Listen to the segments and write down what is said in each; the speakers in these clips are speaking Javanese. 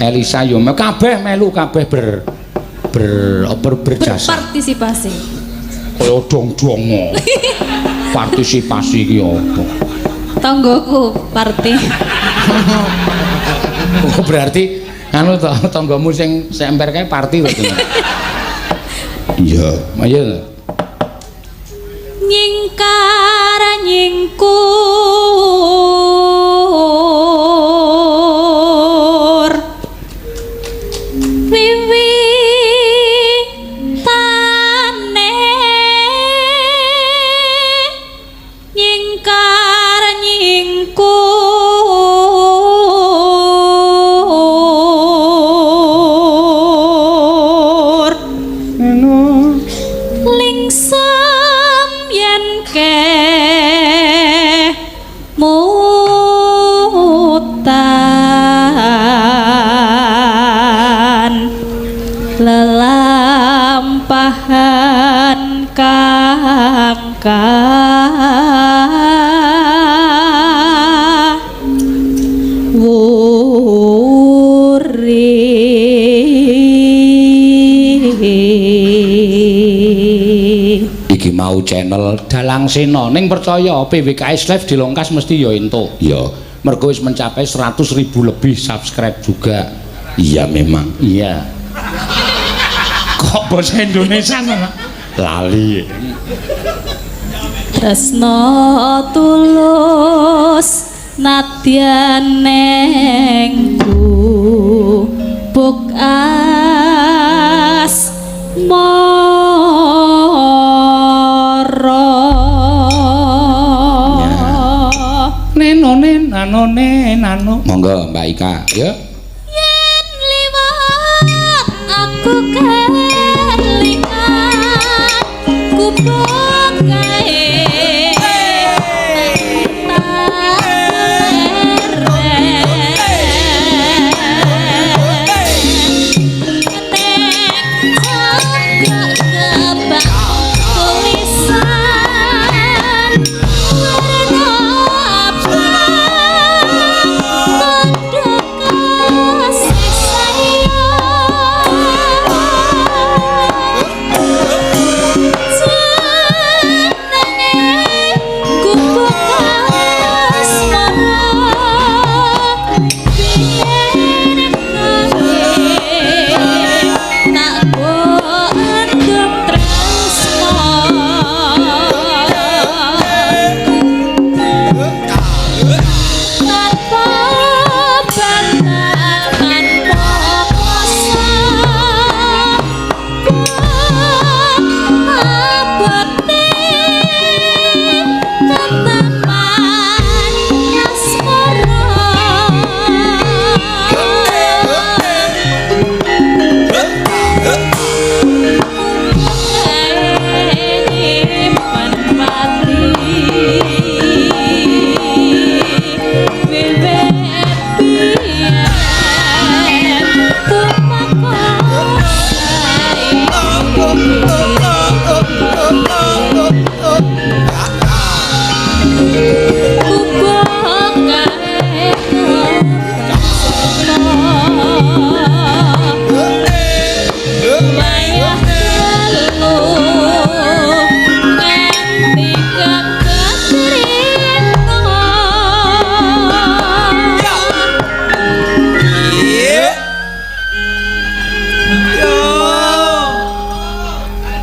Elisa yo kabeh melu kabeh berjasa. Berpartisipasi. Kaya dong-dongo. Partisipasi ki apa? Tanggoku party. Oh, berarti anu to tanggamu sing semper kae party to. Iya, ayo. Nyingkar wiwitane nyingkar lingsem yen mutan lelampahan iki mau channel Dalang Sena ning percaya PWKS Live dilongkas mesti ya entuk ya mergo wis mencapai 100.000 lebih subscribe juga iya memang iya kok bahasa Indonesia lali tresno tulus nadyan nengku buk as nano monggo Mbak Ika ya yen liwat aku kelingan kubuk gae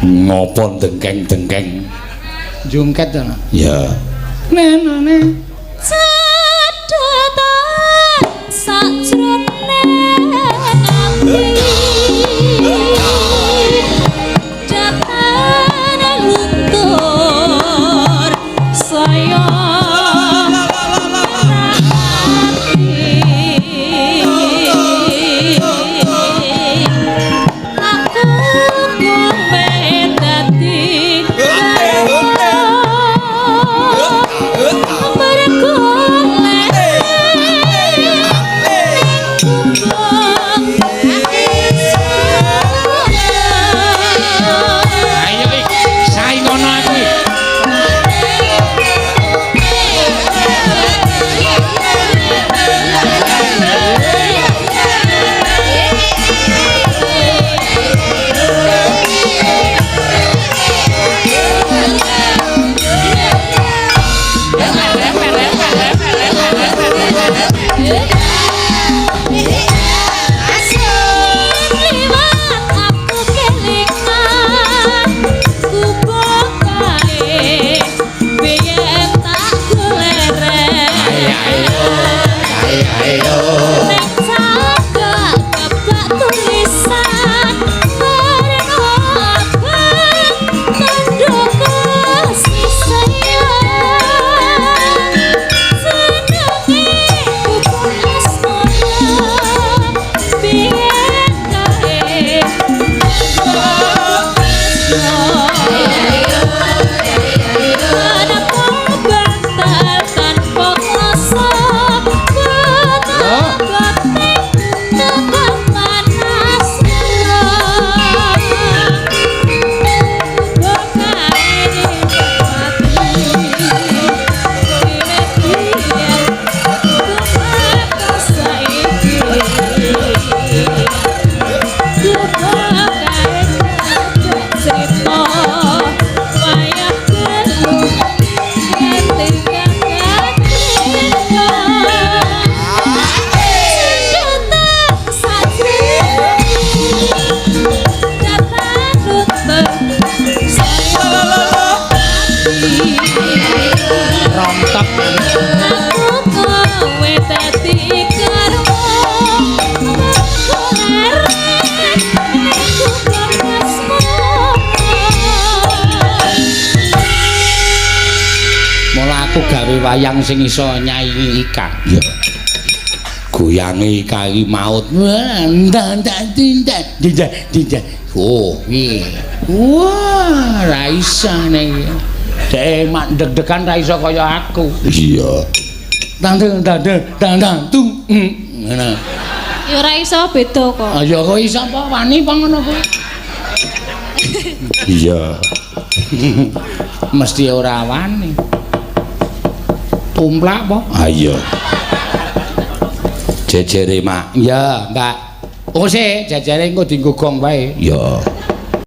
ngopo dengkeng-dengkeng jungket to ya nenane cedetan sajroning ati jatane luntur saya But gawe wayang sing iso nyaingi Ika. Ya. Goyange kali maut. Oh, piye. Wah, ra iso nek. Dek mak deg-degan ra iso kaya aku. Iya. Tandang tung. Ngono. Ya ora iso beda kok. Ah ya kok iso apa wani apa ngono kuwi? Iya. Mesti ora wani. Tumplak apa? Ah iya. Jejere mak. Ya, Mbak. Oh sih, jejere engko digogong wae. Ya.